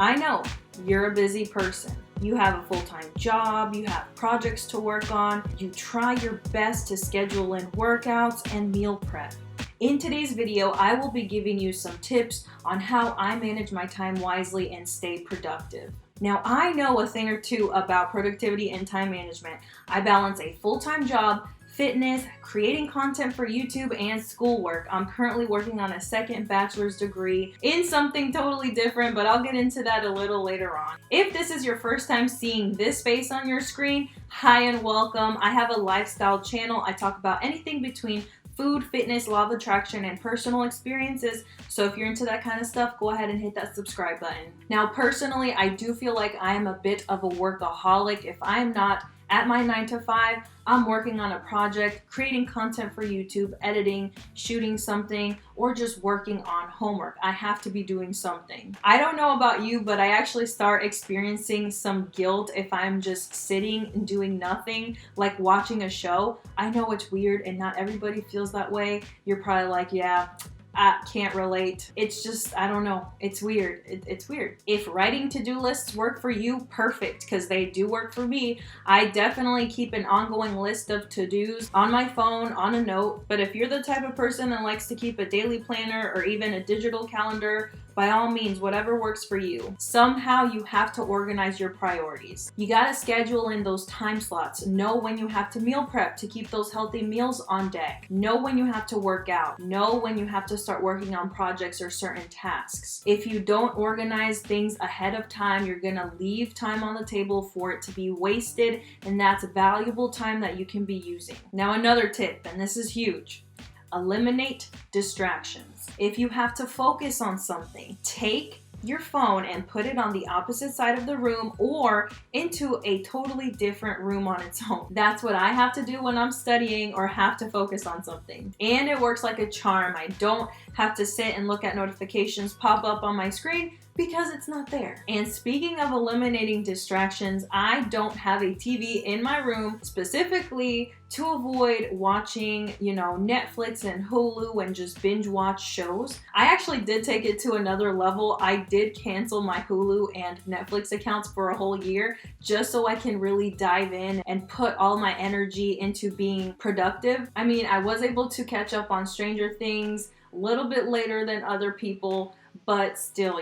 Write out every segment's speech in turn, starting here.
I know you're a busy person. You have a full-time job, you have projects to work on, you try your best to schedule in workouts and meal prep. In today's video, I will be giving you some tips on how I manage my time wisely and stay productive. Now, I know a thing or two about productivity and time management. I balance a full-time job, fitness, creating content for YouTube, and schoolwork. I'm currently working on a second bachelor's degree in something totally different, but I'll get into that a little later on. If this is your first time seeing this face on your screen, hi and welcome. I have a lifestyle channel. I talk about anything between food, fitness, law of attraction, and personal experiences. So if you're into that kind of stuff, go ahead and hit that subscribe button. Now, personally, I do feel like I am a bit of a workaholic. If I'm not at my 9 to 5, I'm working on a project, creating content for YouTube, editing, shooting something, or just working on homework. I have to be doing something. I don't know about you, but I actually start experiencing some guilt if I'm just sitting and doing nothing, like watching a show. I know it's weird and not everybody feels that way. You're probably like, yeah, I can't relate. It's just, I don't know. It's weird. It's weird. If writing to-do lists work for you, perfect, because they do work for me. I definitely keep an ongoing list of to-dos on my phone, on a note. But if you're the type of person that likes to keep a daily planner or even a digital calendar, by all means, whatever works for you. Somehow you have to organize your priorities. You gotta schedule in those time slots. Know when you have to meal prep to keep those healthy meals on deck. Know when you have to work out. Know when you have to start working on projects or certain tasks. If you don't organize things ahead of time, you're gonna leave time on the table for it to be wasted, and that's valuable time that you can be using. Now, another tip, and this is huge. Eliminate distractions. If you have to focus on something, take your phone and put it on the opposite side of the room or into a totally different room on its own. That's what I have to do when I'm studying or have to focus on something. And it works like a charm. I don't have to sit and look at notifications pop up on my screen because it's not there. And speaking of eliminating distractions, I don't have a TV in my room specifically to avoid watching, Netflix and Hulu and just binge watch shows. I actually did take it to another level. I did cancel my Hulu and Netflix accounts for a whole year just so I can really dive in and put all my energy into being productive. I mean, I was able to catch up on Stranger Things a little bit later than other people, but still,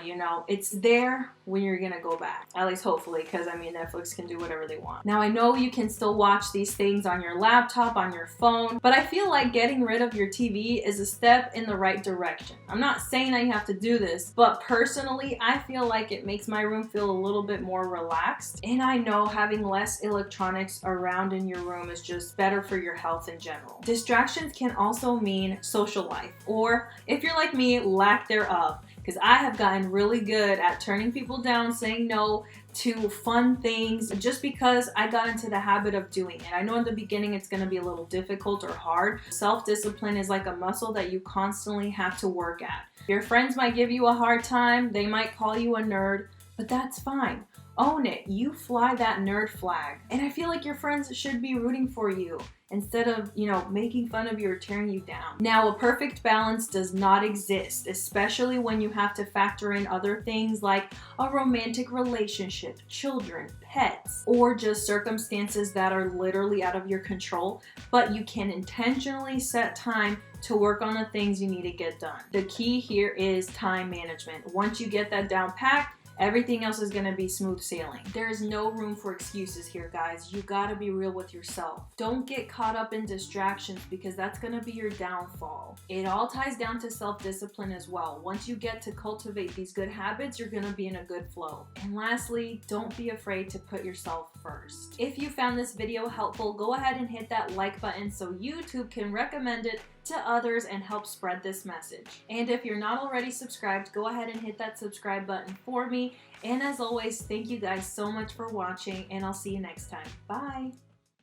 it's there when you're gonna go back. At least hopefully, because Netflix can do whatever they want. Now, I know you can still watch these things on your laptop, on your phone, but I feel like getting rid of your TV is a step in the right direction. I'm not saying that you have to do this, but personally, I feel like it makes my room feel a little bit more relaxed. And I know having less electronics around in your room is just better for your health in general. Distractions can also mean social life, or if you're like me, lack thereof. Because I have gotten really good at turning people down, saying no to fun things, just because I got into the habit of doing it. I know in the beginning it's going to be a little difficult or hard. Self-discipline is like a muscle that you constantly have to work at. Your friends might give you a hard time. They might call you a nerd, but that's fine. Own it. You fly that nerd flag. And I feel like your friends should be rooting for you instead of, making fun of you or tearing you down. Now, a perfect balance does not exist, especially when you have to factor in other things like a romantic relationship, children, pets, or just circumstances that are literally out of your control, but you can intentionally set time to work on the things you need to get done. The key here is time management. Once you get that down packed, everything else is gonna be smooth sailing. There is no room for excuses here, guys. You gotta be real with yourself. Don't get caught up in distractions because that's gonna be your downfall. It all ties down to self-discipline as well. Once you get to cultivate these good habits, you're gonna be in a good flow. And lastly, don't be afraid to put yourself first. If you found this video helpful, go ahead and hit that like button so YouTube can recommend it to others and help spread this message. And if you're not already subscribed, go ahead and hit that subscribe button for me. And as always, thank you guys so much for watching, and I'll see you next time. Bye!